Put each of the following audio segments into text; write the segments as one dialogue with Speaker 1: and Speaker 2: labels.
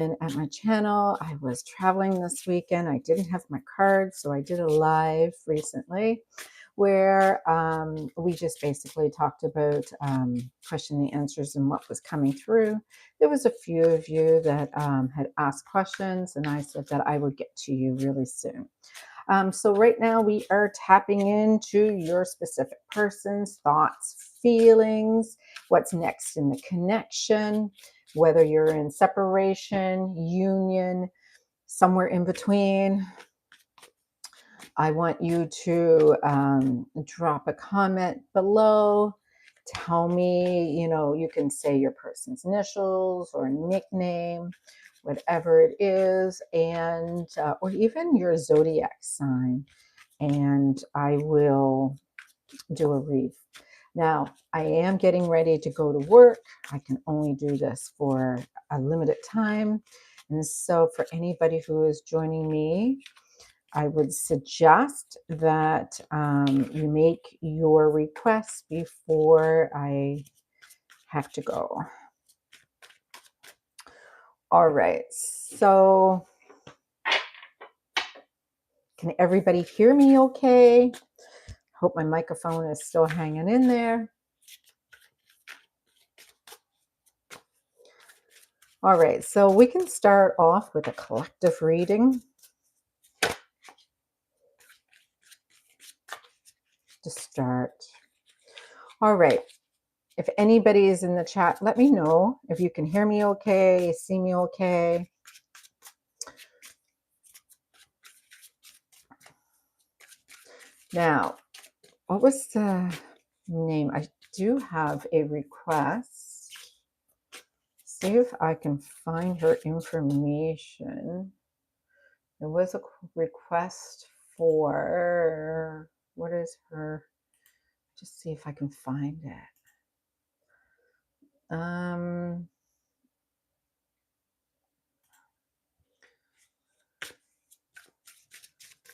Speaker 1: And at my channel, I was traveling this weekend. I didn't have my card, so I did a live recently where we just basically talked about question and answers and what was coming through. There was a few of you that had asked questions, and I said that I would get to you really soon. So right now we are tapping into your specific person's thoughts, feelings, what's next in the connection, whether you're in separation, union, somewhere in between. I want you to drop a comment below. Tell me, you can say your person's initials or nickname, whatever it is, and or even your zodiac sign, and I will do a read. Now, I am getting ready to go to work. I can only do this for a limited time. And so for anybody who is joining me, I would suggest that you make your requests before I have to go. All right. So can everybody hear me okay? Hope my microphone is still hanging in there. All right, so we can start off with a collective reading to start. All right, if anybody is in the chat, let me know if you can hear me okay, see me okay. Now, what was the name? I do have a request. See if I can find her information. There was a request for, what is her? Just see if I can find it. And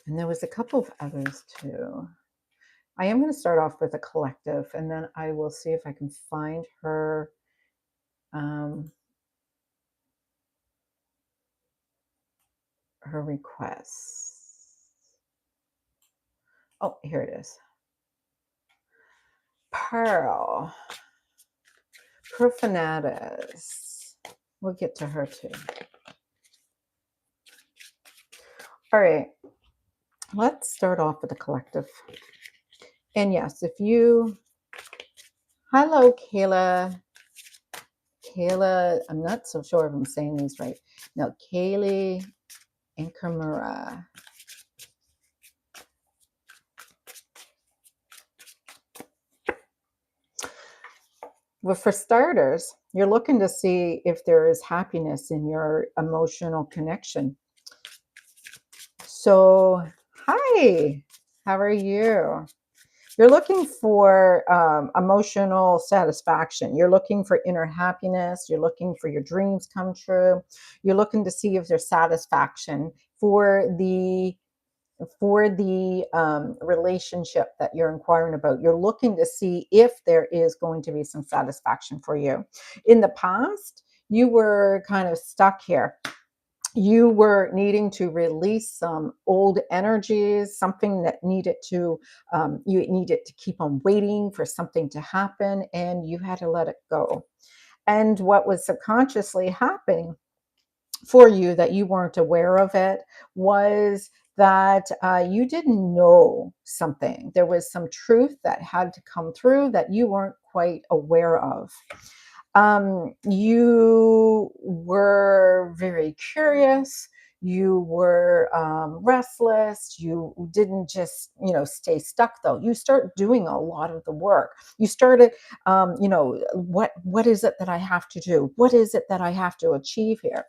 Speaker 1: there was a couple of others too. I am going to start off with a collective, and then I will see if I can find her her requests. Oh, here it is. Pearl Profanatus. We'll get to her too. All right, let's start off with a collective. And yes, if you, hello, Kayla. Kayla, I'm not so sure if I'm saying these right. No, Kaylee and Kamura. Well, for starters, you're looking to see if there is happiness in your emotional connection. So, hi, how are you? You're looking for emotional satisfaction. You're looking for inner happiness. You're looking for your dreams come true. You're looking to see if there's satisfaction for the relationship that you're inquiring about. You're looking to see if there is going to be some satisfaction for you. In the past, you were kind of stuck here. You were needing to release some old energies, something that needed to, you needed to keep on waiting for something to happen, and you had to let it go. And what was subconsciously happening for you that you weren't aware of it was that you didn't know something. There was some truth that had to come through that you weren't quite aware of. You were very curious. You were restless. You didn't just, stay stuck though. You start doing a lot of the work. You started, what is it that I have to do? What is it that I have to achieve here?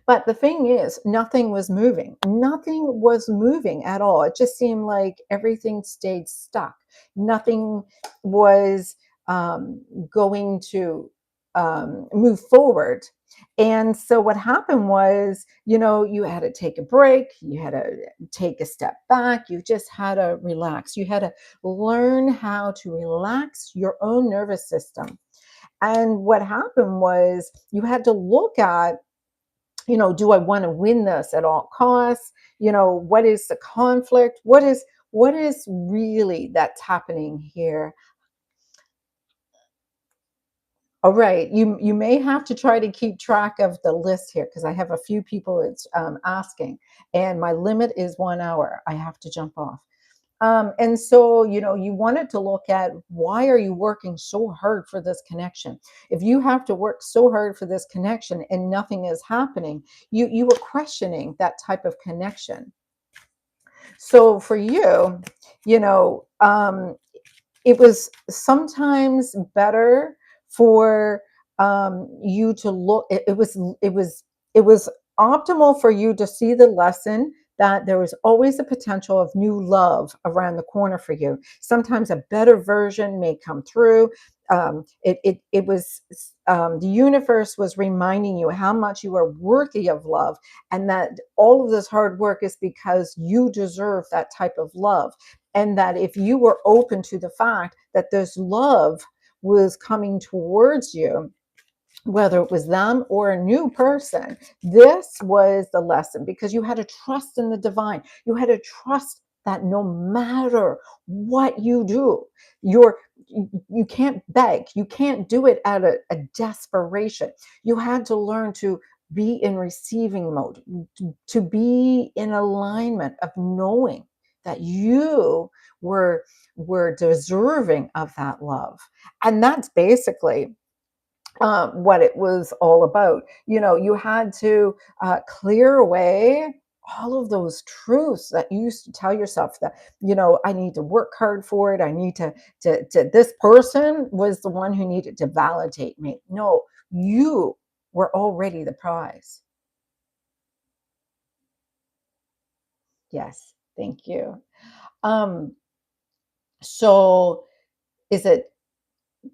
Speaker 1: But the thing is, nothing was moving. Nothing was moving at all. It just seemed like everything stayed stuck. Nothing was going to move forward. And so what happened was, you had to take a break. You had to take a step back. You just had to relax. You had to learn how to relax your own nervous system. And what happened was you had to look at do I want to win this at all costs? What is the conflict? What is really that's happening here? All right, you may have to try to keep track of the list here because I have a few people that's asking, and my limit is 1 hour. I have to jump off. And so, you wanted to look at, why are you working so hard for this connection? If you have to work so hard for this connection and nothing is happening, you were questioning that type of connection. So for you, you know, it was sometimes better for you to look. It was optimal for you to see the lesson that there was always a potential of new love around the corner for you. Sometimes a better version may come through. The universe was reminding you how much you are worthy of love, and that all of this hard work is because you deserve that type of love, and that if you were open to the fact that this love was coming towards you, whether it was them or a new person, this was the lesson, because you had to trust in the divine. You had to trust that no matter what you do, you can't beg. You can't do it out of a desperation. You had to learn to be in receiving mode, to be in alignment of knowing that you were deserving of that love. And that's basically what it was all about. You had to clear away all of those truths that you used to tell yourself, that I need to work hard for it. I need to this person was the one who needed to validate me. No, you were already the prize. Yes, thank you. um so is it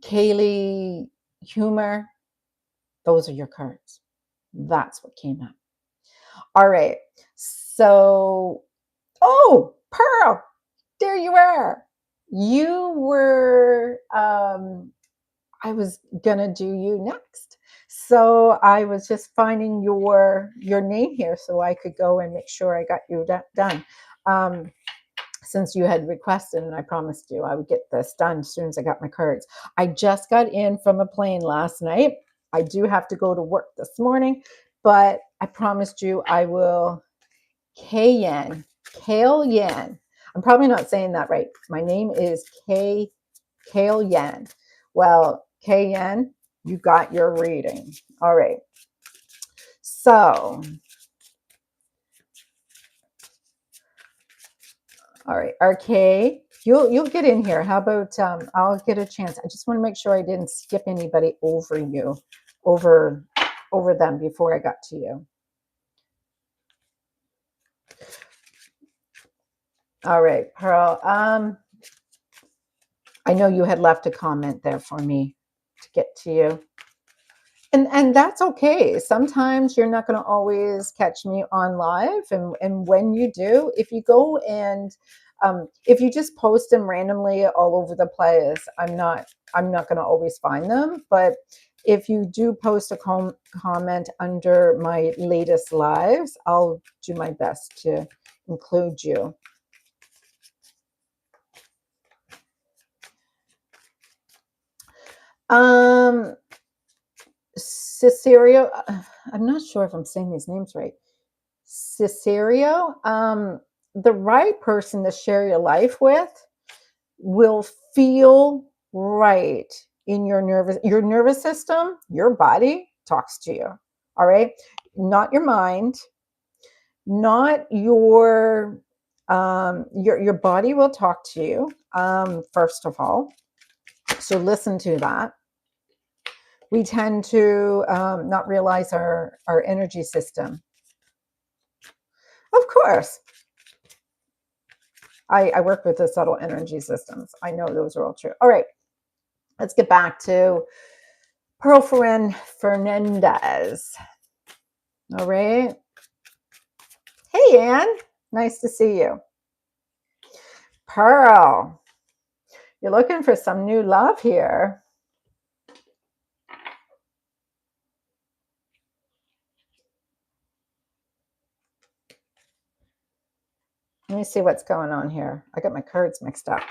Speaker 1: Kaylee humor? Those are your cards. That's what came up. All right. So, oh, Pearl, there you are. You were, I was gonna do you next. So I was just finding your name here so I could go and make sure I got you done. Um, since you had requested, and I promised you I would get this done as soon as I got my cards. I just got in from a plane last night. I do have to go to work this morning, but I promised you I will. Kayen, Kale Yan. I'm probably not saying that right. My name is Kale Yan. Well, Kayen, you got your reading. All right. So, all right, RK, you'll get in here. How about I'll get a chance. I just want to make sure I didn't skip anybody over over them before I got to you. All right, Pearl. I know you had left a comment there for me to get to you. And that's okay. Sometimes you're not going to always catch me on live, and when you do, if you go and if you just post them randomly all over the place, I'm not going to always find them. But if you do post a comment under my latest lives, I'll do my best to include you. Cesario, I'm not sure if I'm saying these names right. Cesario, the right person to share your life with will feel right in your nervous system. Your body talks to you. All right, not your mind, not your body will talk to you, first of all. So listen to that. We tend to not realize our energy system. Of course, I work with the subtle energy systems. I know those are all true. All right, let's get back to Pearl Fernandez. All right. Hey, Anne. Nice to see you. Pearl, you're looking for some new love here. me see what's going on here. I got my cards mixed up.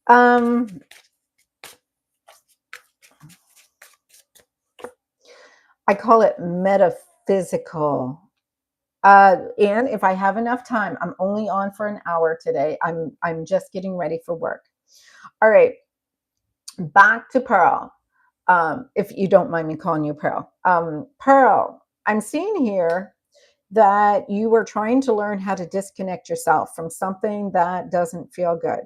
Speaker 1: I call it metaphysical. And if I have enough time, I'm only on for an hour today. I'm just getting ready for work. All right, back to Pearl. If you don't mind me calling you Pearl. Pearl, I'm seeing here that you were trying to learn how to disconnect yourself from something that doesn't feel good.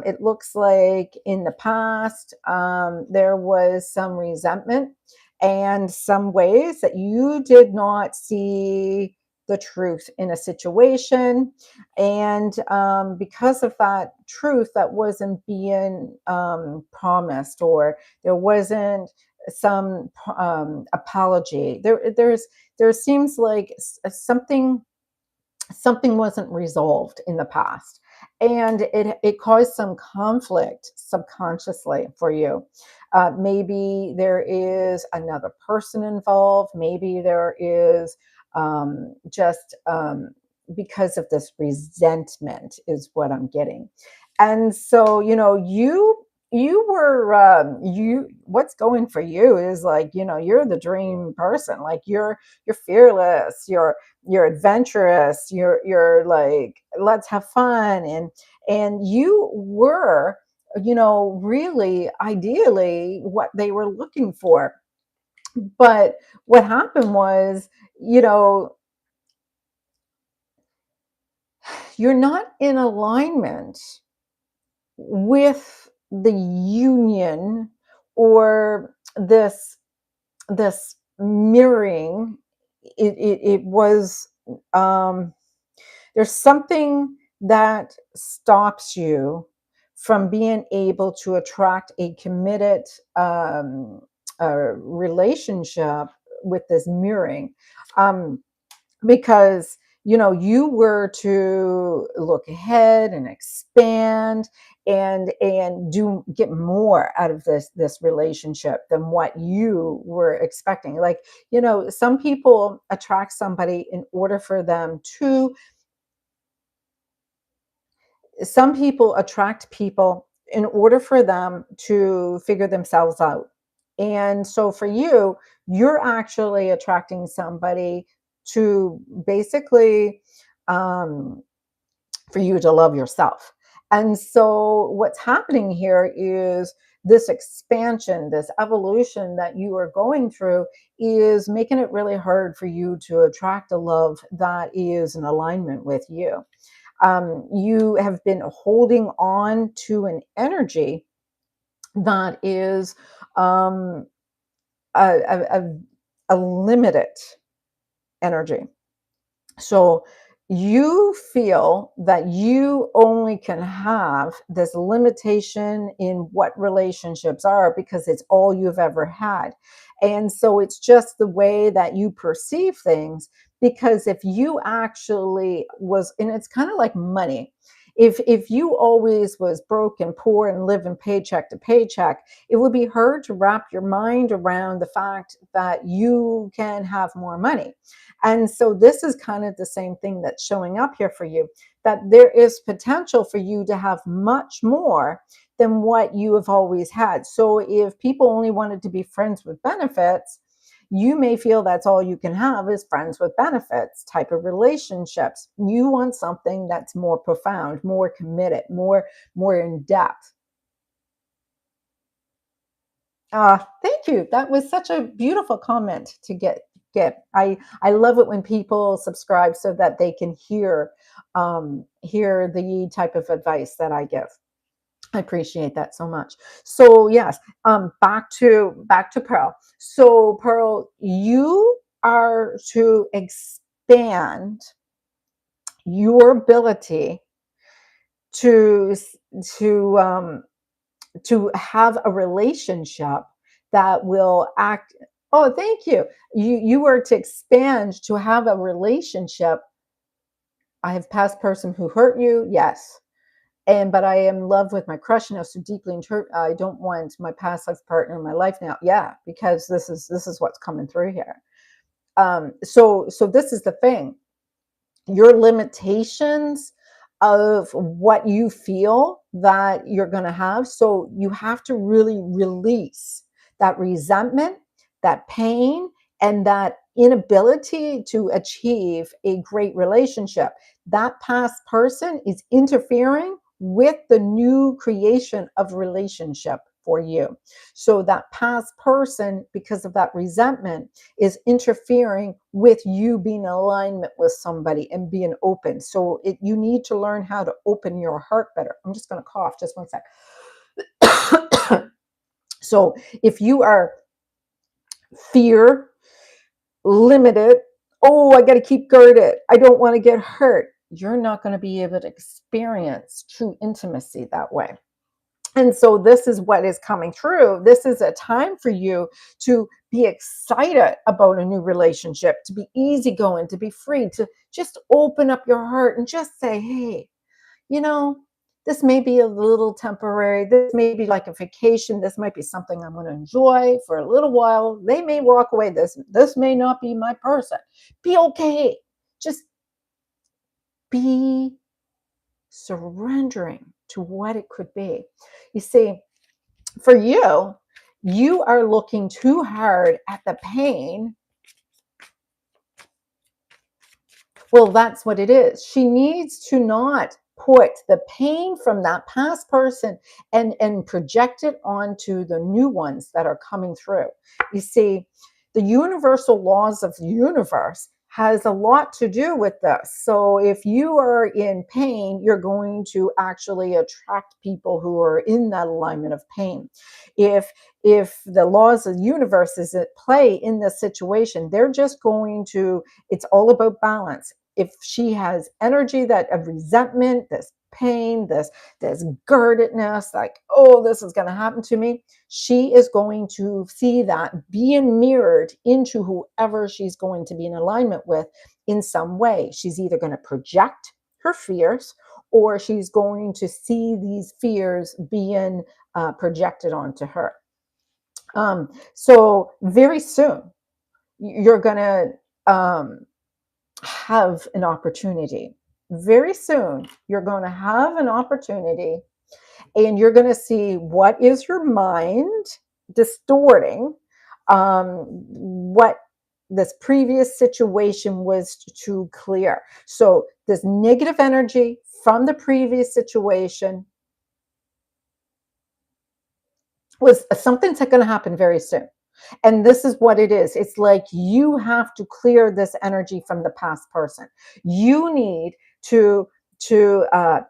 Speaker 1: It looks like in the past, there was some resentment and some ways that you did not see the truth in a situation. And because of that truth that wasn't being promised, or there wasn't some apology, there seems like something wasn't resolved in the past, and it caused some conflict subconsciously for you. Maybe there is another person involved. Maybe there is just because of this resentment is what I'm getting. And so, you were you what's going for you is like, you're the dream person. Like, you're fearless, you're adventurous, you're like, let's have fun. And you were, really ideally what they were looking for. But what happened was, you know you're not in alignment with the union, or this mirroring. It was, there's something that stops you from being able to attract a committed relationship with this mirroring. Because you were to look ahead and expand, and get more out of this relationship than what you were expecting. Like, some people attract somebody in order for them to some people attract people in order for them to figure themselves out. And so for you, you're actually attracting somebody to basically, um, for you to love yourself. And so what's happening here is this expansion, this evolution that you are going through is making it really hard for you to attract a love that is in alignment with you. You have been holding on to an energy that is um, a, a, a limited energy. So you feel that you only can have this limitation in what relationships are because it's all you've ever had. And so it's just the way that you perceive things. Because if you actually was, and it's kind of like money. If you always was broke and poor and living paycheck to paycheck, it would be hard to wrap your mind around the fact that you can have more money. And so this is kind of the same thing that's showing up here for you, that there is potential for you to have much more than what you have always had. So if people only wanted to be friends with benefits, you may feel that's all you can have is friends with benefits type of relationships. You want something that's more profound, more committed, more in depth. Thank you. That was such a beautiful comment to get. I love it when people subscribe so that they can hear the type of advice that I give. I appreciate that so much. So yes, back to Pearl. So Pearl, you are to expand your ability to to um, to have a relationship that will act. Oh, thank you. You are to expand to have a relationship. I have past person who hurt you, yes. But I am in love with my crush now so deeply, and I don't want my past life partner in my life now. Yeah, because this is what's coming through here. So this is the thing, your limitations of what you feel that you're going to have. So you have to really release that resentment, that pain, and that inability to achieve a great relationship. That past person is interfering with the new creation of relationship for you. So that past person, because of that resentment, is interfering with you being in alignment with somebody and being open. So you need to learn how to open your heart better. I'm just going to cough just one sec. So if you are fear limited, oh, I got to keep guarded, I don't want to get hurt, you're not going to be able to experience true intimacy that way. And so this is what is coming through. This is a time for you to be excited about a new relationship, to be easygoing, to be free, to just open up your heart and just say, hey, you know, this may be a little temporary. This may be like a vacation. This might be something I'm going to enjoy for a little while. They may walk away. This may not be my person. Be okay. Just be surrendering to what it could be. You see, for you, you are looking too hard at the pain. Well, that's what it is. She needs to not put the pain from that past person and project it onto the new ones that are coming through. You see, the universal laws of the universe has a lot to do with this. So if you are in pain, you're going to actually attract people who are in that alignment of pain. If the laws of the universe is at play in this situation, they're just going to, it's all about balance. If she has energy that of resentment, this pain, this guardedness, like, oh, this is going to happen to me, she is going to see that being mirrored into whoever she's going to be in alignment with in some way. She's either going to project her fears, or she's going to see these fears being projected onto her. So very soon you're going to have an opportunity. Very soon, you're going to have an opportunity, and you're going to see what is your mind distorting what this previous situation was to clear. So, this negative energy from the previous situation was something's going to happen very soon. And this is what it is. It's like you have to clear this energy from the past person. You need to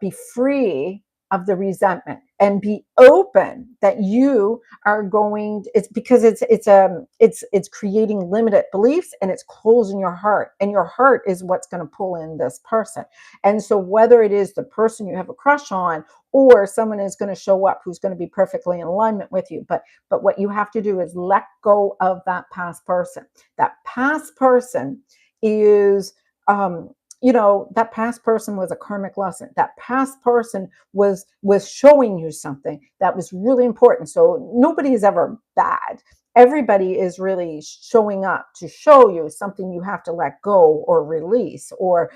Speaker 1: be free of the resentment and be open that you are going. It's because it's creating limited beliefs, and it's closing your heart. And your heart is what's going to pull in this person. And so whether it is the person you have a crush on, or someone is going to show up who's going to be perfectly in alignment with you, but what you have to do is let go of that past person. That past person is, that past person was a karmic lesson. That past person was showing you something that was really important. So nobody is ever bad. Everybody is really showing up to show you something you have to let go or release, or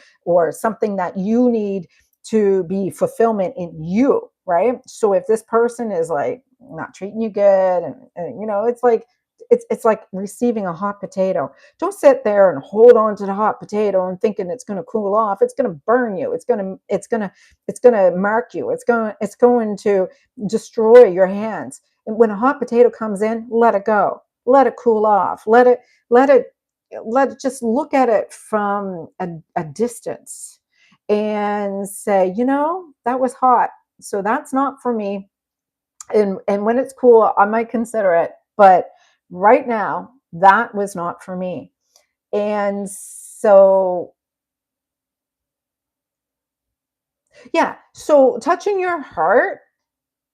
Speaker 1: something that you need to be fulfillment in you, right? So if this person is like not treating you good, and it's like it's like receiving a hot potato. Don't sit there and hold on to the hot potato and thinking it's going to cool off. It's going to burn you. It's going to mark you. It's going to destroy your hands. And when a hot potato comes in, let it go. Let it cool off. Let it just look at it from a distance and say, that was hot, so that's not for me. And when it's cool, I might consider it, but right now, that was not for me. And so, yeah, so touching your heart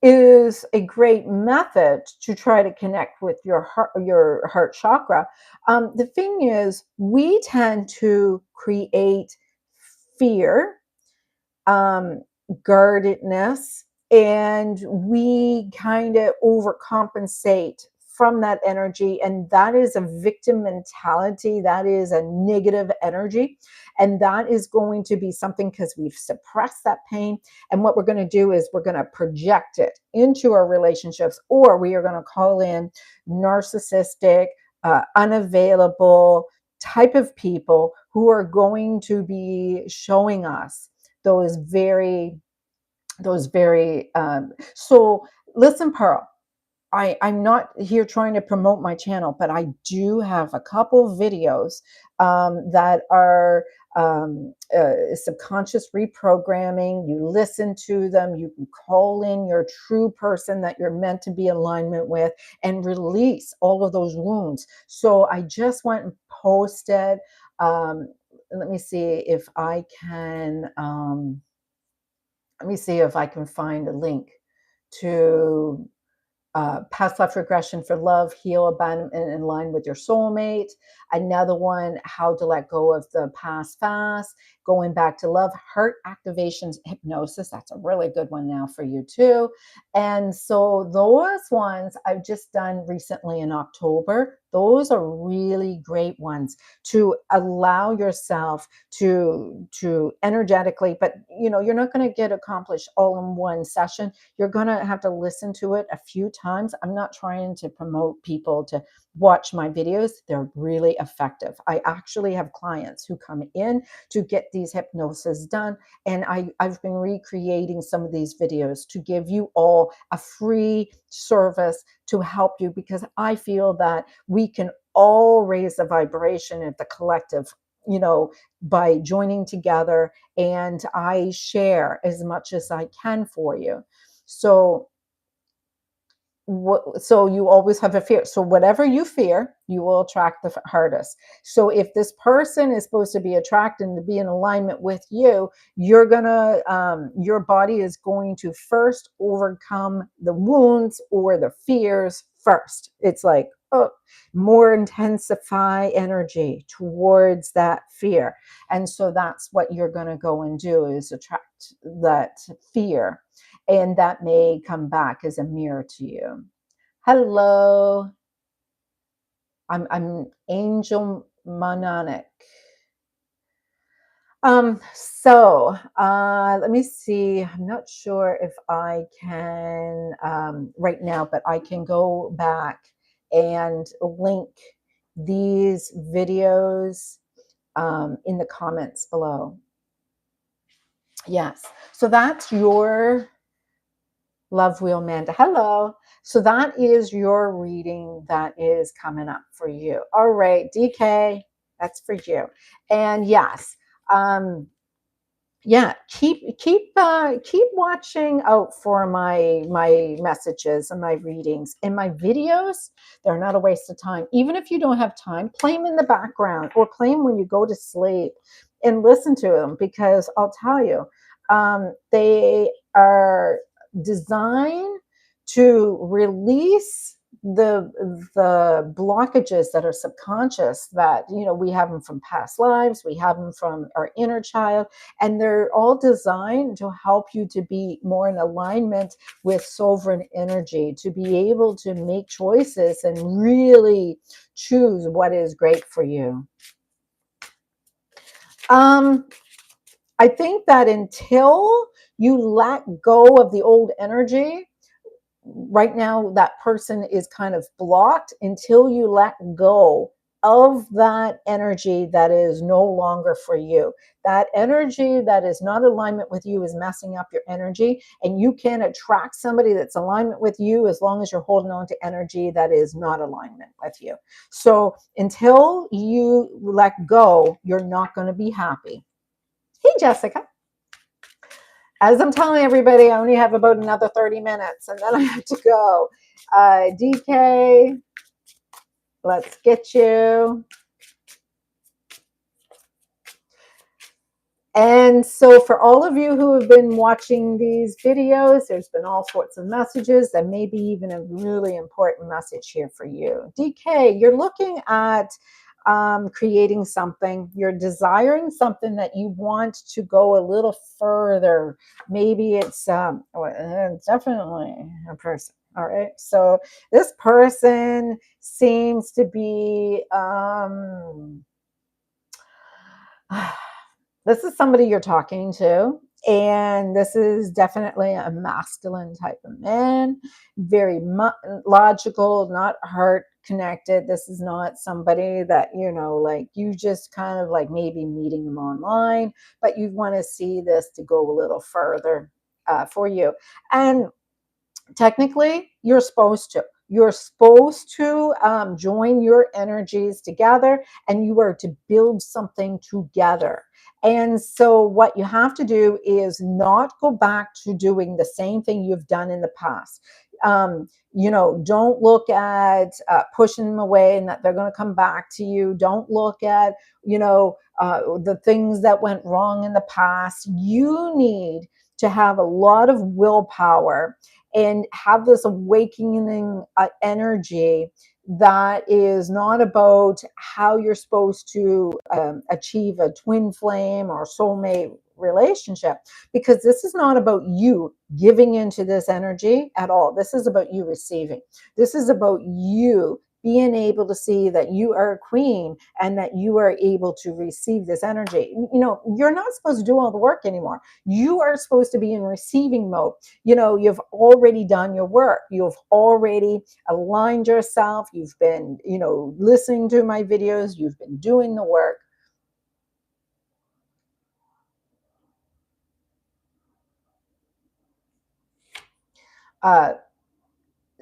Speaker 1: is a great method to try to connect with your heart chakra. The thing is, we tend to create fear, guardedness, and we kind of overcompensate from that energy. And that is a victim mentality. That is a negative energy. And that is going to be something because we've suppressed that pain. And what we're going to do is we're going to project it into our relationships, or we are going to call in narcissistic, unavailable type of people who are going to be showing us those very so listen, Pearl, I'm not here trying to promote my channel, but I do have a couple videos that are subconscious reprogramming. You listen to them, you can call in your true person that you're meant to be in alignment with and release all of those wounds. So I just went and posted. Let me see if I can. Let me see if I can find a link to past life regression for love, heal, abandonment, in line with your soulmate. Another one, how to let go of the past fast, going back to love, heart activations, hypnosis. That's a really good one now for you too. And so those ones I've just done recently in October. Those are really great ones to allow yourself to energetically, but you're not going to get accomplished all in one session. You're going to have to listen to it a few times. I'm not trying to promote people to watch my videos. They're really effective. I actually have clients who come in to get these hypnosis done. And I've been recreating some of these videos to give you all a free service to help you, because I feel that we can all raise the vibration at the collective, by joining together, and I share as much as I can for you. So so you always have a fear. So whatever you fear, you will attract the hardest. So if this person is supposed to be attracted and to be in alignment with you, you're gonna your body is going to first overcome the wounds or the fears first. It's like, oh, more intensify energy towards that fear. And so that's what you're going to go and do, is attract that fear, and that may come back as a mirror to you. Hello, I'm Angel Mononic. Let me see. I'm not sure if I can right now, but I can go back and link these videos in the comments below. Yes. So that's your Love Wheel Manda. Hello. So that is your reading that is coming up for you. All right, DK, that's for you. And yes, yeah, keep watching out for my messages and my readings and my videos. They're not a waste of time. Even if you don't have time, play them in the background or play them when you go to sleep and listen to them, because I'll tell you, they are designed to release the blockages that are subconscious, that we have them from past lives, we have them from our inner child, and they're all designed to help you to be more in alignment with sovereign energy, to be able to make choices and really choose what is great for you. I think that until you let go of the old energy, right now that person is kind of blocked. Until you let go of that energy that is no longer for you, that energy that is not alignment with you is messing up your energy, and you can attract somebody that's alignment with you as long as you're holding on to energy that is not alignment with you. So until you let go, you're not going to be happy. Hey, Jessica. As I'm telling everybody, I only have about another 30 minutes and then I have to go. DK, let's get you. And so for all of you who have been watching these videos, there's been all sorts of messages, and maybe even a really important message here for you. DK, you're looking at creating something. You're desiring something that you want to go a little further. Maybe it's definitely a person. All right. So this person seems to be, this is somebody you're talking to. And this is definitely a masculine type of man, very logical, not heart connected. This is not somebody that, like you just kind of like maybe meeting them online, but you want to see this to go a little further for you. And technically, you're supposed to join your energies together, and you are to build something together. And so what you have to do is not go back to doing the same thing you've done in the past. Don't look at pushing them away and that they're going to come back to you. Don't look at the things that went wrong in the past. You need to have a lot of willpower and have this awakening energy that is not about how you're supposed to achieve a twin flame or soulmate relationship, because this is not about you giving into this energy at all. This is about you receiving. This is about you being able to see that you are a queen and that you are able to receive this energy. You're not supposed to do all the work anymore. You are supposed to be in receiving mode. You've already done your work. You've already aligned yourself. You've been, listening to my videos. You've been doing the work.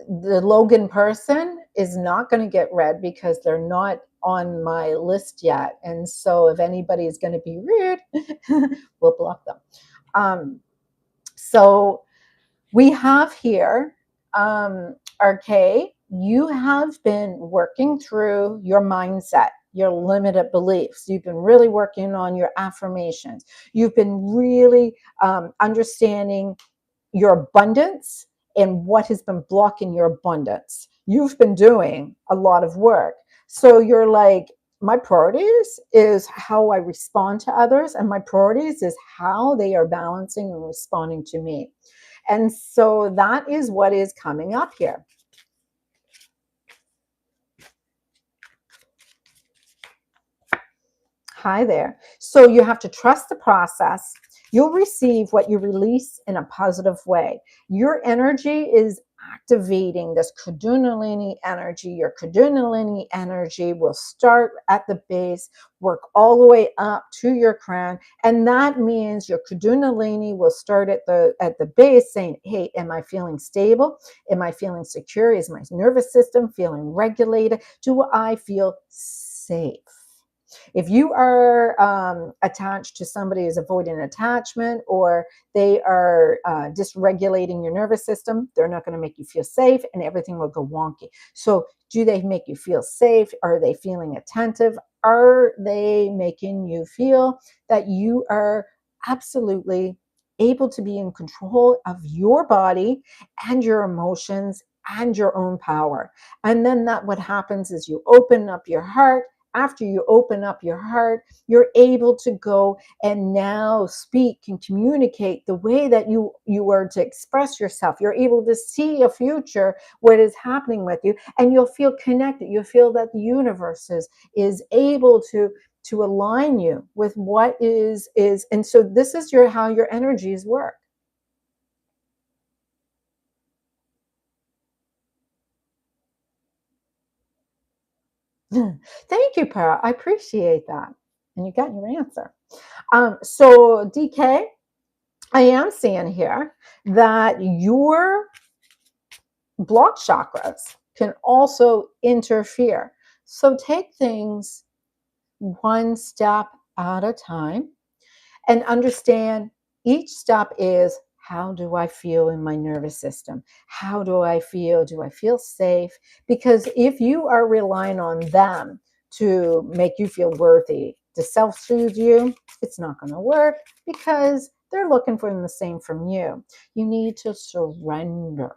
Speaker 1: The Logan person is not going to get read because they're not on my list yet. And so if anybody is going to be rude, we'll block them. So we have here, RK, you have been working through your mindset, your limited beliefs. You've been really working on your affirmations. You've been really understanding your abundance and what has been blocking your abundance. You've been doing a lot of work. So you're like, my priorities is how I respond to others, and my priorities is how they are balancing and responding to me. And so that is what is coming up here. Hi there. So you have to trust the process. You'll receive what you release in a positive way. Your energy is activating this Kundalini energy. Your Kundalini energy will start at the base, work all the way up to your crown. And that means your Kundalini will start at the base saying, hey, am I feeling stable? Am I feeling secure? Is my nervous system feeling regulated? Do I feel safe? If you are attached to somebody who's avoiding attachment, or they are dysregulating your nervous system, they're not going to make you feel safe, and everything will go wonky. So do they make you feel safe? Are they feeling attentive? Are they making you feel that you are absolutely able to be in control of your body and your emotions and your own power? And then what happens is you open up your heart. After you open up your heart, you're able to go and now speak and communicate the way that you were to express yourself. You're able to see a future, what is happening with you, and you'll feel connected. You'll feel that the universe is able to align you with what is. And so this is how your energies work. Thank you, Para. I appreciate that. And you got your answer. So DK, I am seeing here that your block chakras can also interfere. So take things one step at a time and understand each step is, how do I feel in my nervous system? How do I feel? Do I feel safe? Because if you are relying on them to make you feel worthy, to self-soothe you, it's not going to work, because they're looking for the same from you. You need to surrender.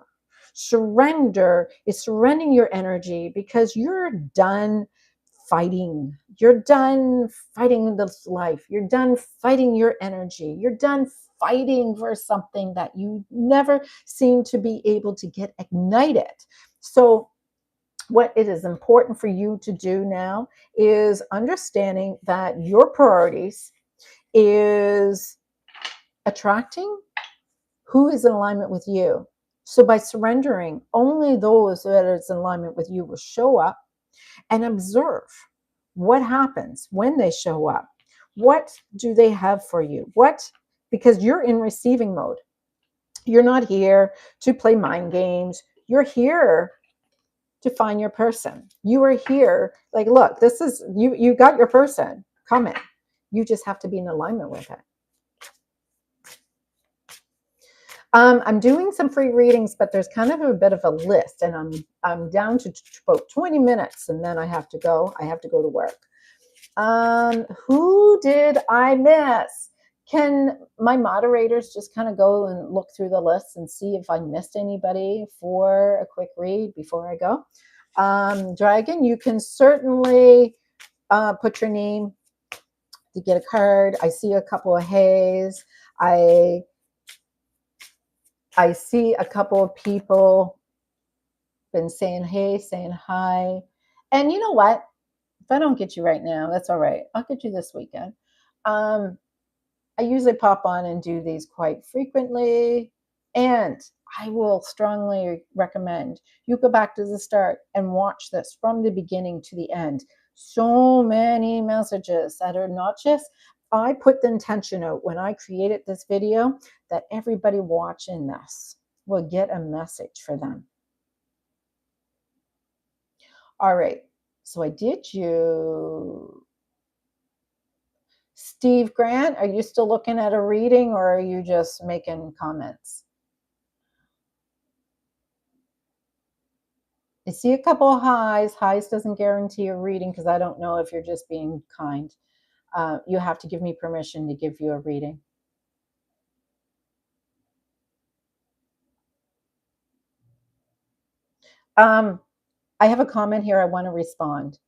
Speaker 1: Surrender is surrendering your energy, because you're done fighting. You're done fighting this life. You're done fighting your energy. You're done fighting for something that you never seem to be able to get ignited. So what it is important for you to do now is understanding that your priorities is attracting who is in alignment with you. So by surrendering, only those that is in alignment with you will show up, and observe what happens when they show up. What do they have for you? Because you're in receiving mode. You're not here to play mind games. You're here to find your person. You are here, like, look, this is you got your person coming. You just have to be in alignment with it. I'm doing some free readings, but there's kind of a bit of a list, and I'm down to about 20 minutes, and then I have to go. I have to go to work. Who did I miss? Can my moderators just kind of go and look through the list and see if I missed anybody for a quick read before I go? Dragon, you can certainly put your name to get a card. I see a couple of hays. I see a couple of people been saying hey, saying hi. And you know what? If I don't get you right now, that's all right. I'll get you this weekend. I usually pop on and do these quite frequently. And I will strongly recommend you go back to the start and watch this from the beginning to the end. So many messages that are not just, I put the intention out when I created this video that everybody watching this will get a message for them. All right. So I did you. Steve Grant, are you still looking at a reading, or are you just making comments? I see a couple of highs. Highs doesn't guarantee a reading because I don't know if you're just being kind. You have to give me permission to give you a reading. I have a comment here I want to respond.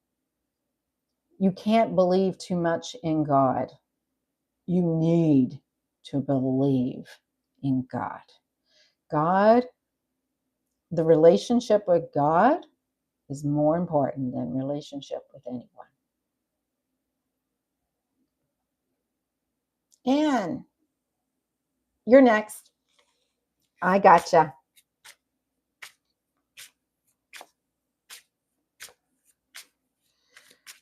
Speaker 1: You can't believe too much in God. You need to believe in God. God, the relationship with God is more important than relationship with anyone. And you're next. I gotcha.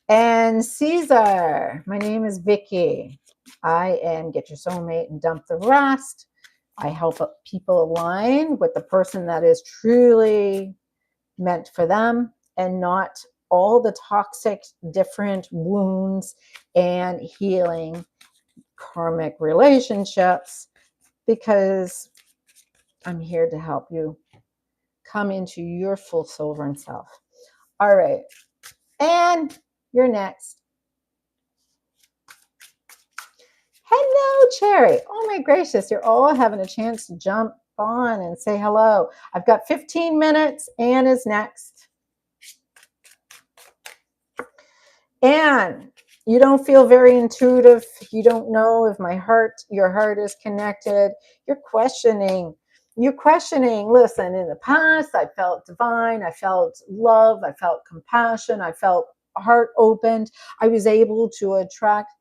Speaker 1: And Caesar, my name is Vicky. I am Get Your Soulmate and Dump the Rest. I help people align with the person that is truly meant for them and not all the toxic different wounds and healing karmic relationships, because I'm here to help you come into your full sovereign self. All right. And you're next. Hello, Cherry. Oh my gracious, you're all having a chance to jump on and say hello. I've got 15 minutes. Anne is next. Anne, you don't feel very intuitive. You don't know if your heart is connected. You're questioning. Listen, in the past, I felt divine. I felt love. I felt compassion. I felt heart opened. I was able to attract.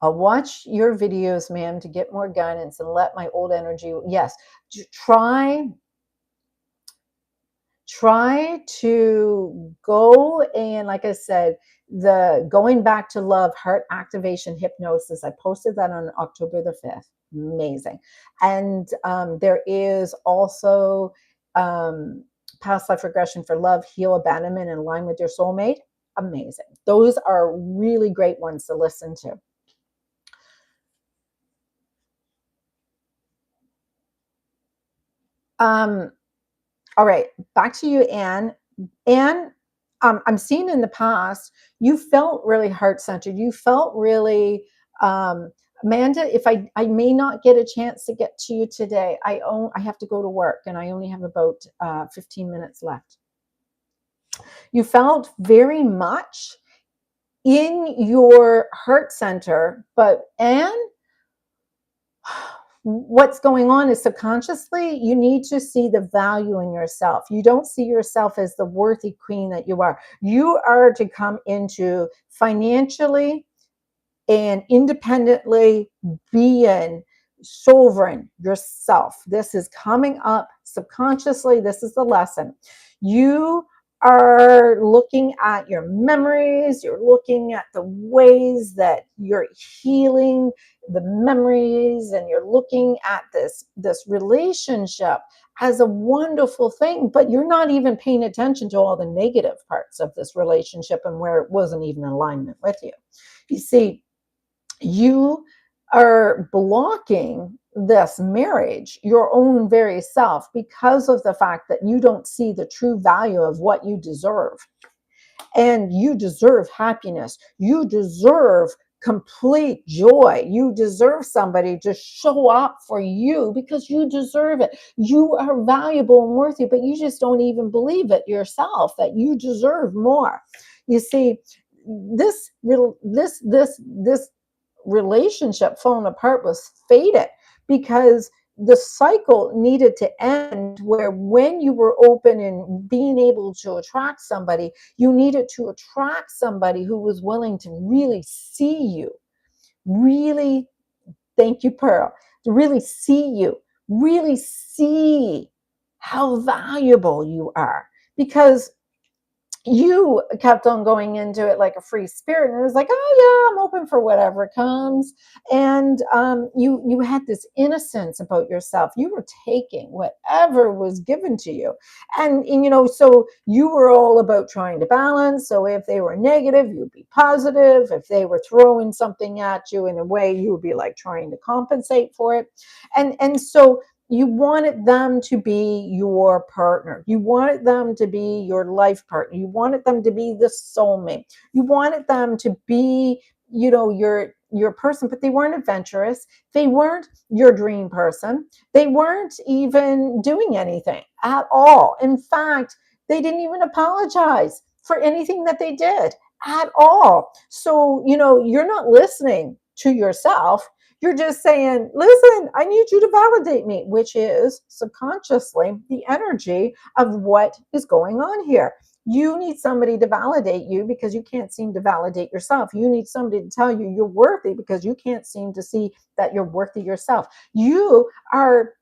Speaker 1: I'll watch your videos, ma'am, to get more guidance and let my old energy. Yes, try to go, and like I said, the going back to love heart activation hypnosis, I posted that on October the 5th. Amazing. And there is also past life regression for love, heal abandonment, and align with your soulmate. Amazing. Those are really great ones to listen to. All right, back to you, Anne. Anne, I'm seeing in the past, you felt really heart-centered. You felt really, Amanda, if I may not get a chance to get to you today, I have to go to work and I only have about 15 minutes left. You felt very much in your heart center, and what's going on is subconsciously you need to see the value in yourself. You don't see yourself as the worthy queen that you are. You are to come into financially and independently being sovereign yourself. This is coming up subconsciously. This is the lesson. You are looking at your memories, you're looking at the ways that you're healing the memories, and you're looking at this relationship as a wonderful thing, but you're not even paying attention to all the negative parts of this relationship and where it wasn't even in alignment with you. You see, you are blocking this marriage, your own very self, because of the fact that you don't see the true value of what you deserve. And you deserve happiness. You deserve complete joy. You deserve somebody to show up for you because you deserve it. You are valuable and worthy, but you just don't even believe it yourself that you deserve more. You see, this relationship falling apart was fated because the cycle needed to end, where when you were open and being able to attract somebody, you needed to attract somebody who was willing to really see you, really, thank you, Pearl, to really see you, really see how valuable you are. Because you kept on going into it like a free spirit, and it was like, oh yeah, I'm open for whatever comes. And you had this innocence about yourself. You were taking whatever was given to you, and so you were all about trying to balance. So if they were negative, you'd be positive. If they were throwing something at you in a way, you would be like trying to compensate for it. And so you wanted them to be your partner. You wanted them to be your life partner. You wanted them to be the soulmate. You wanted them to be, your person, but they weren't adventurous. They weren't your dream person. They weren't even doing anything at all. In fact, they didn't even apologize for anything that they did at all. So, you're not listening to yourself. You're just saying, listen, I need you to validate me, which is subconsciously the energy of what is going on here. You need somebody to validate you because you can't seem to validate yourself. You need somebody to tell you you're worthy because you can't seem to see that you're worthy yourself. You are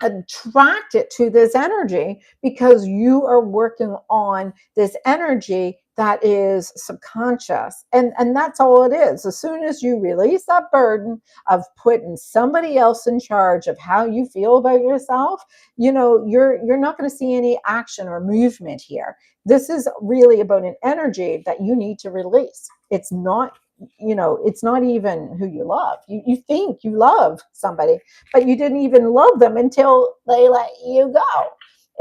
Speaker 1: attracted to this energy because you are working on this energy that is subconscious, and that's all it is. As soon as you release that burden of putting somebody else in charge of how you feel about yourself, you're not going to see any action or movement here. This is really about an energy that you need to release. It's not even who you love. You think you love somebody, but you didn't even love them until they let you go.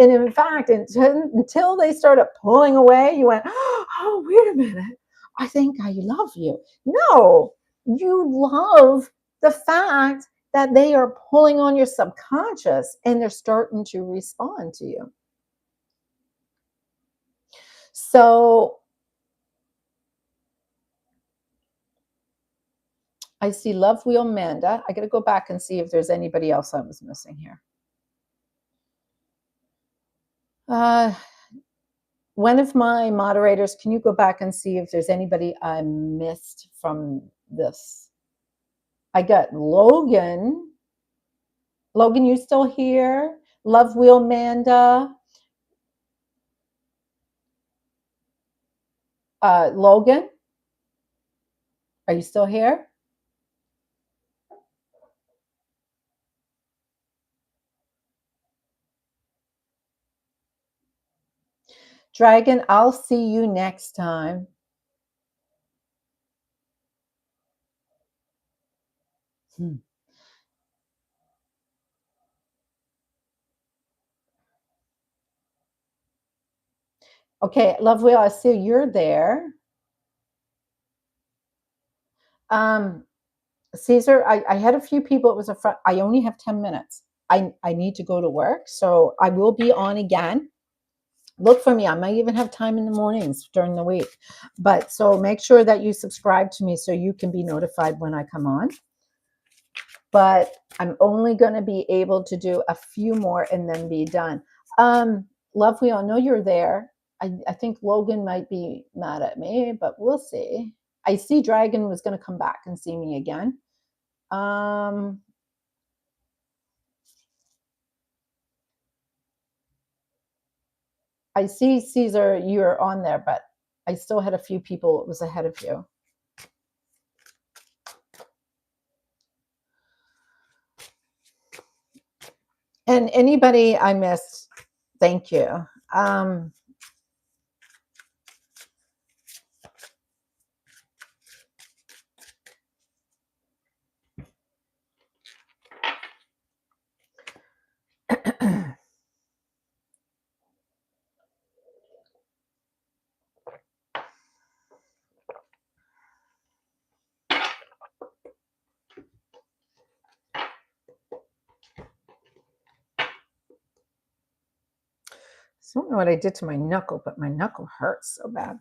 Speaker 1: And in fact, until they started pulling away, you went, oh, wait a minute. I think I love you. No, you love the fact that they are pulling on your subconscious and they're starting to respond to you. So I see Love Wheel Manda. I got to go back and see if there's anybody else I was missing here. Uh, One of my moderators, can you go back and see if there's anybody I missed from this? I got Logan. Logan, you still here? Love Wheel Manda. Logan, are you still here? Dragon, I'll see you next time. Okay, Love Wheel, I see you're there. Caesar, I had a few people. It was a front. I only have 10 minutes. I need to go to work, so I will be on again. look for me. I might even have time in the mornings during the week. But so make sure that you subscribe to me so you can be notified when I come on. But I'm only going to be able to do a few more and then be done. Love, we all know you're there. I think Logan might be mad at me, but we'll see. I see Dragon was going to come back and see me again. I see Caesar, you're on there, but I still had a few people that was ahead of you. And anybody I missed, thank you. I don't know what I did to my knuckle, but my knuckle hurts so bad.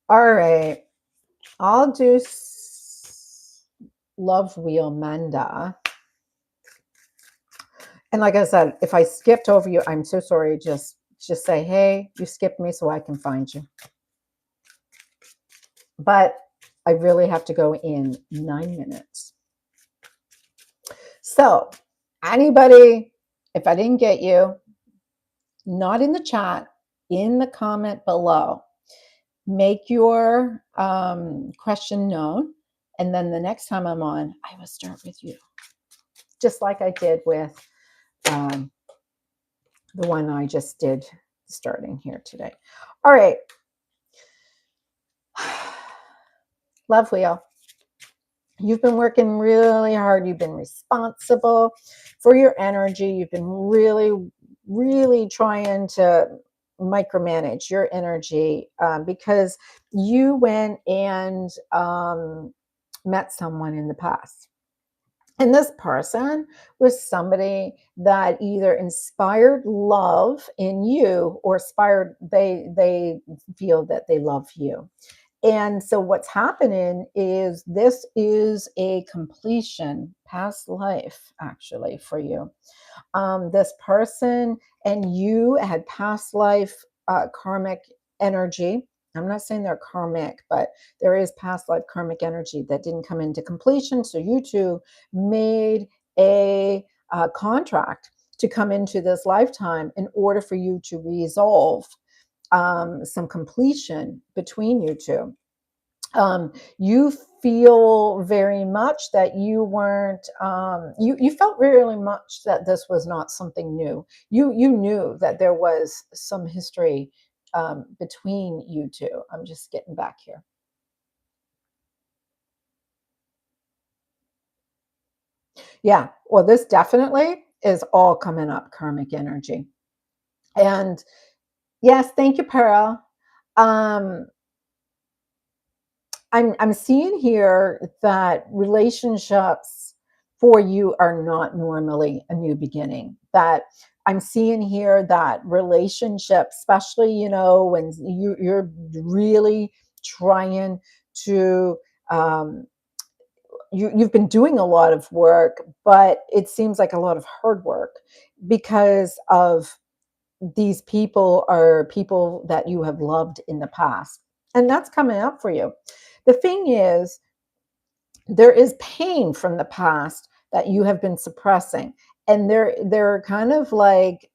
Speaker 1: All right. I'll do Love Wheel Manda. And like I said, if I skipped over you, I'm so sorry. Just say, hey, you skipped me so I can find you. But I really have to go in 9 minutes. So anybody, if I didn't get you, not in the chat, in the comment below, make your question known. And then the next time I'm on, I will start with you. Just like I did with the one I just did starting here today. All right. Love Wheel. You've been working really hard. You've been responsible for your energy. You've been really, really trying to micromanage your energy because you went and met someone in the past. And this person was somebody that either inspired love in you or they feel that they love you. And so what's happening is this is a completion, past life, actually, for you. This person and you had past life karmic energy. I'm not saying they're karmic, but there is past life karmic energy that didn't come into completion. So you two made a contract to come into this lifetime in order for you to resolve some completion between you two. You feel very much that you weren't, you felt really much that this was not something new. You knew that there was some history between you two. I'm just getting back here. Yeah, well, this definitely is all coming up karmic energy. And yes, thank you, Pearl. I'm seeing here that relationships for you are not normally a new beginning. That I'm seeing here that relationships, especially when you're really trying to, you've been doing a lot of work, but it seems like a lot of hard work because of these people are people that you have loved in the past, and that's coming up for you. The thing is, there is pain from the past that you have been suppressing, and they're kind of like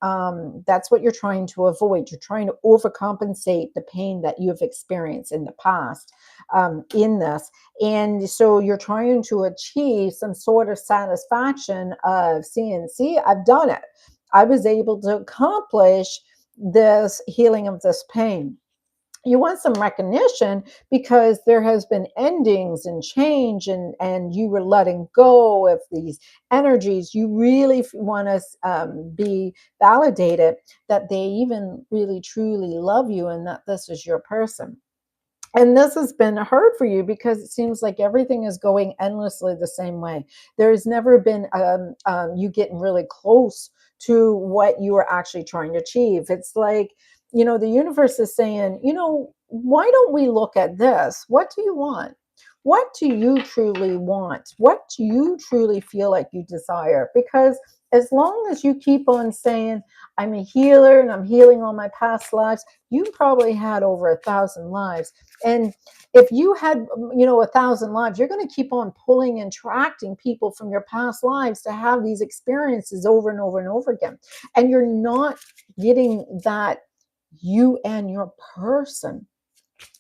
Speaker 1: that's what you're trying to avoid. You're trying to overcompensate the pain that you have experienced in the past in this, and so you're trying to achieve some sort of satisfaction of seeing, see, I've done it. I was able to accomplish this healing of this pain. You want some recognition because there has been endings and change, and you were letting go of these energies. You really want to be validated that they even really truly love you and that this is your person. And this has been hard for you because it seems like everything is going endlessly the same way. There's never been you getting really close to what you are actually trying to achieve. It's like, the universe is saying, why don't we look at this? What do you want? What do you truly want? What do you truly feel like you desire? Because as long as you keep on saying, I'm a healer and I'm healing all my past lives, you probably had over 1,000 lives. And if you had, 1,000 lives, you're going to keep on pulling and attracting people from your past lives to have these experiences over and over and over again. And you're not getting that you and your person.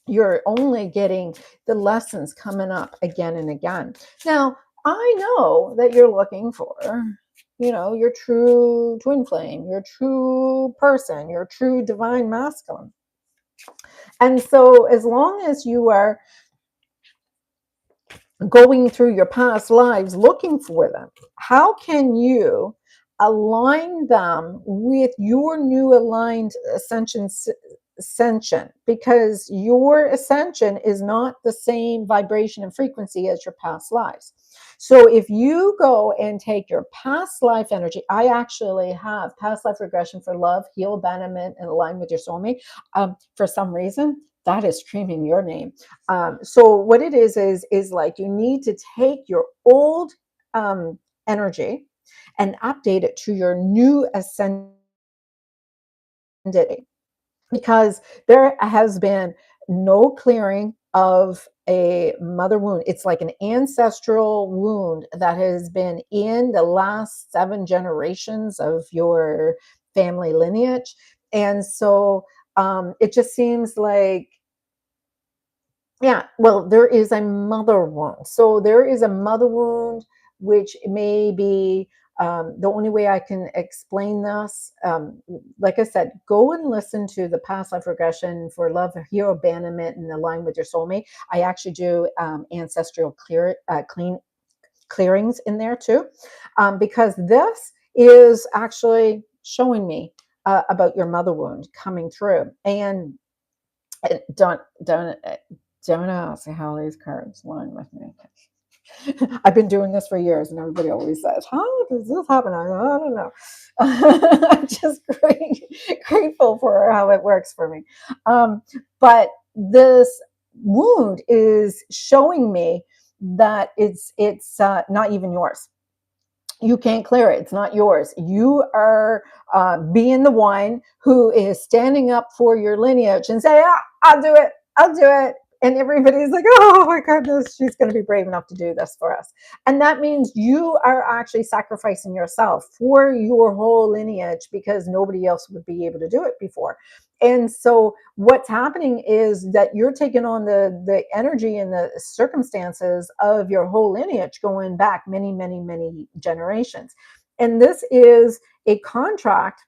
Speaker 1: You're only getting the lessons coming up again and again. Now, I know that you're looking for, your true twin flame, your true person, your true divine masculine. And so as long as you are going through your past lives looking for them, how can you align them with your new aligned ascension? Because your ascension is not the same vibration and frequency as your past lives. So if you go and take your past life energy, I actually have past life regression for love, heal, abandonment, and align with your soulmate. For some reason, that is screaming your name. So what it is like you need to take your old energy and update it to your new ascended, because there has been no clearing of a mother wound. It's like an ancestral wound that has been in the last 7 generations of your family lineage. And so it just seems like, yeah, well, there is a mother wound. So there is a mother wound, which may be the only way I can explain this. Like I said, go and listen to the past life regression for love, hero, abandonment, and align with your soulmate. I actually do ancestral clearings in there too, because this is actually showing me about your mother wound coming through. And don't ask how these cards line with me. I've been doing this for years, and everybody always says, "How does this happen?" I don't know. I'm just grateful for how it works for me. But this wound is showing me that it's not even yours. You can't clear it. It's not yours. You are being the one who is standing up for your lineage and say, I'll do it. I'll do it. And everybody's like, oh my goodness, she's going to be brave enough to do this for us. And that means you are actually sacrificing yourself for your whole lineage, because nobody else would be able to do it before. And so what's happening is that you're taking on the energy and the circumstances of your whole lineage going back many, many, many generations. And this is a contract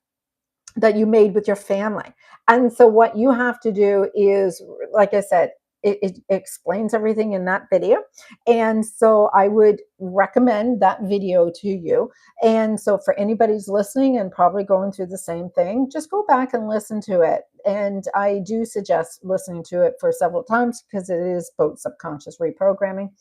Speaker 1: that you made with your family. And so what you have to do is, like I said, it explains everything in that video. And so I would recommend that video to you. And so for anybody's listening and probably going through the same thing, just go back and listen to it. And I do suggest listening to it for several times, because it is both subconscious reprogramming.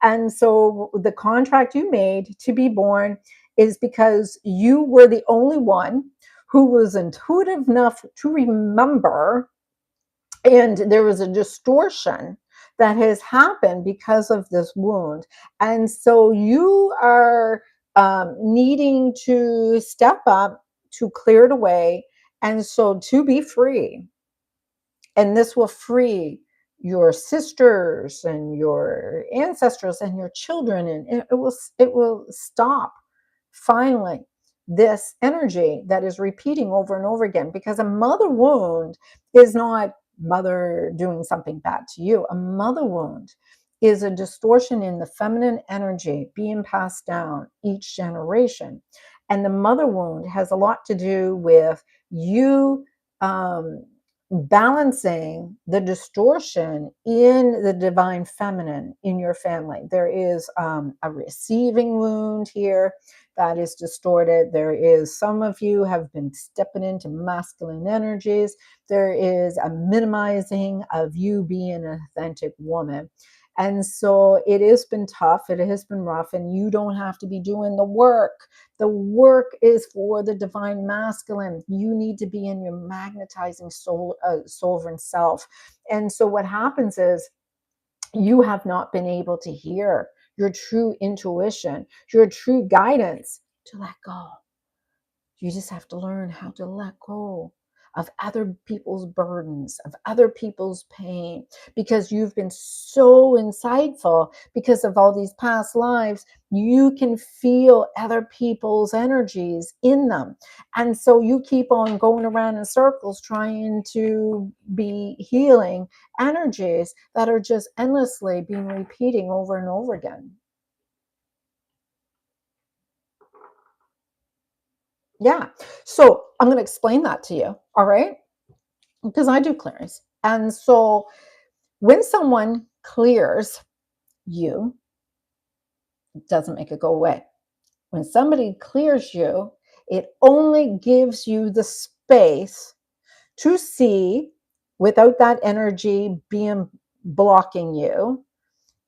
Speaker 1: And so the contract you made to be born is because you were the only one who was intuitive enough to remember, and there was a distortion that has happened because of this wound. And so you are needing to step up to clear it away, and so to be free. And this will free your sisters and your ancestors and your children, and it will stop finally this energy that is repeating over and over again. Because a mother wound is not mother doing something bad to you. A mother wound is a distortion in the feminine energy being passed down each generation. And the mother wound has a lot to do with you balancing the distortion in the divine feminine in your family. There is a receiving wound here that is distorted. There is, some of you have been stepping into masculine energies. There is a minimizing of you being an authentic woman. And so it has been tough, it has been rough, and you don't have to be doing the work. The work is for the divine masculine. You need to be in your magnetizing sovereign self. And so what happens is you have not been able to hear your true intuition, your true guidance to let go. You just have to learn how to let go of other people's burdens, of other people's pain, because you've been so insightful because of all these past lives. You can feel other people's energies in them. And so you keep on going around in circles trying to be healing energies that are just endlessly being repeating over and over again. Yeah. So I'm going to explain that to you. All right. Because I do clearings. And so when someone clears you, it doesn't make it go away. When somebody clears you, it only gives you the space to see without that energy being blocking you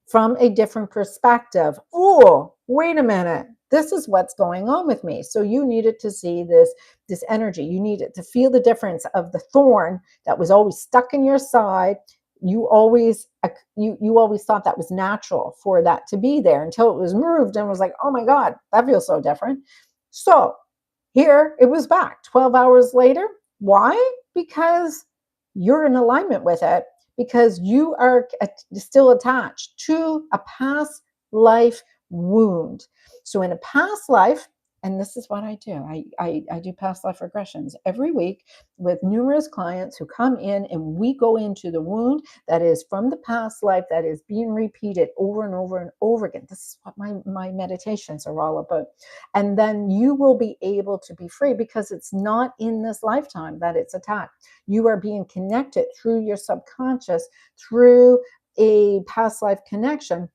Speaker 1: from a different perspective. Oh, wait a minute. This is what's going on with me. So you needed to see this energy. You needed to feel the difference of the thorn that was always stuck in your side. You always thought that was natural for that to be there until it was moved and was like, oh my God, that feels so different. So here it was back 12 hours later. Why? Because you're in alignment with it, because you are still attached to a past life wound. So in a past life, and this is what I do. I do past life regressions every week with numerous clients who come in, and we go into the wound that is from the past life that is being repeated over and over and over again. This is what my meditations are all about. And then you will be able to be free because it's not in this lifetime that it's attacked. You are being connected through your subconscious, through a past life connection.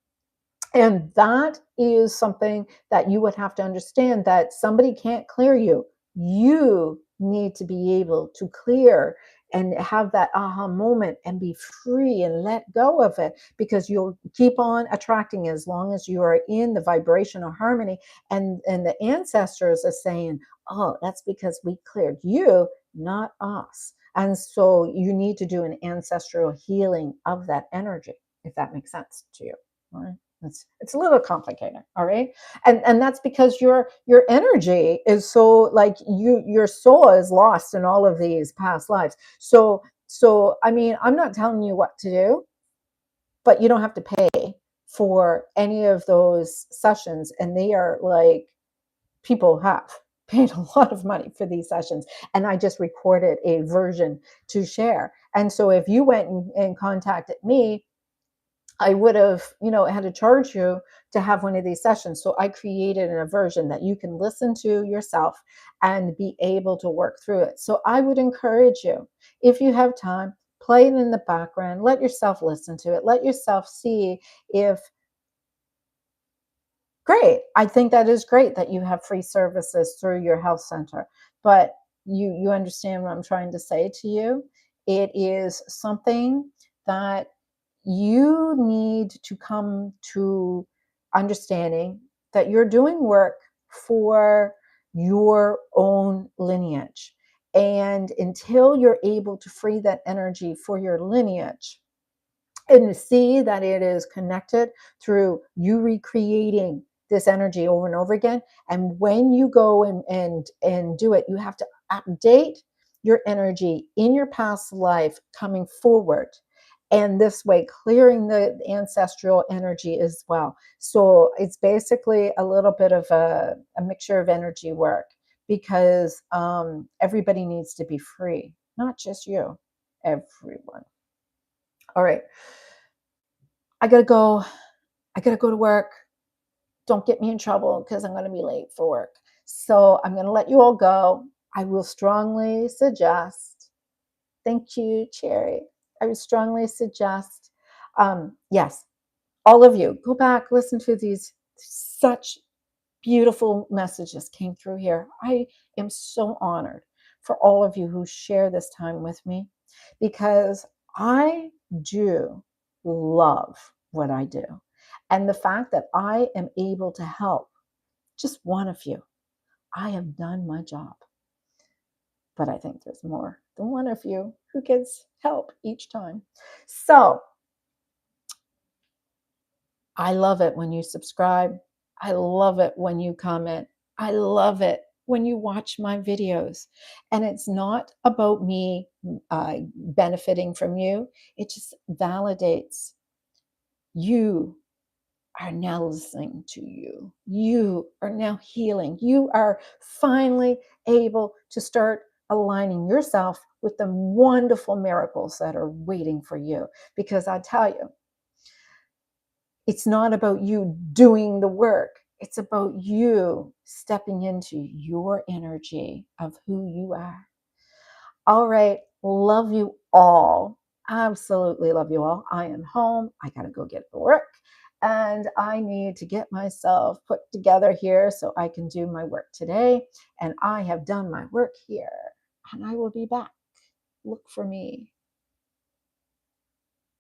Speaker 1: And that is something that you would have to understand, that somebody can't clear you. You need to be able to clear and have that aha moment and be free and let go of it, because you'll keep on attracting as long as you are in the vibrational harmony. And the ancestors are saying, oh, that's because we cleared you, not us. And so you need to do an ancestral healing of that energy, if that makes sense to you. All right. It's a little complicated, all right? And that's because your energy is so, like, your soul is lost in all of these past lives. So I mean, I'm not telling you what to do, but you don't have to pay for any of those sessions, and they are like, people have paid a lot of money for these sessions, and I just recorded a version to share. And so if you went and contacted me, I would have, had to charge you to have one of these sessions. So I created a version that you can listen to yourself and be able to work through it. So I would encourage you, if you have time, play it in the background, let yourself listen to it, let yourself see if, great. I think that is great that you have free services through your health center, but you understand what I'm trying to say to you. It is something that you need to come to understanding, that you're doing work for your own lineage. And until you're able to free that energy for your lineage and see that it is connected through you recreating this energy over and over again. And when you go and do it, you have to update your energy in your past life coming forward, and this way clearing the ancestral energy as well. So it's basically a little bit of a mixture of energy work, because everybody needs to be free, not just you, everyone. All right, I gotta go. I gotta go to work. Don't get me in trouble because I'm gonna be late for work. So I'm gonna let you all go. I will strongly suggest, thank you, Cherry. I would strongly suggest, yes, all of you, go back, listen to these. Such beautiful messages came through here. I am so honored for all of you who share this time with me, because I do love what I do. And the fact that I am able to help just one of you, I have done my job. But I think there's more than one of you who gets help each time. So I love it when you subscribe. I love it when you comment. I love it when you watch my videos. And it's not about me benefiting from you, it just validates you are now listening to you. You are now healing. You are finally able to start aligning yourself with the wonderful miracles that are waiting for you. Because I tell you, it's not about you doing the work. It's about you stepping into your energy of who you are. All right. Love you all. Absolutely love you all. I am home. I got to go get to work. And I need to get myself put together here so I can do my work today. And I have done my work here. And I will be back. Look for me.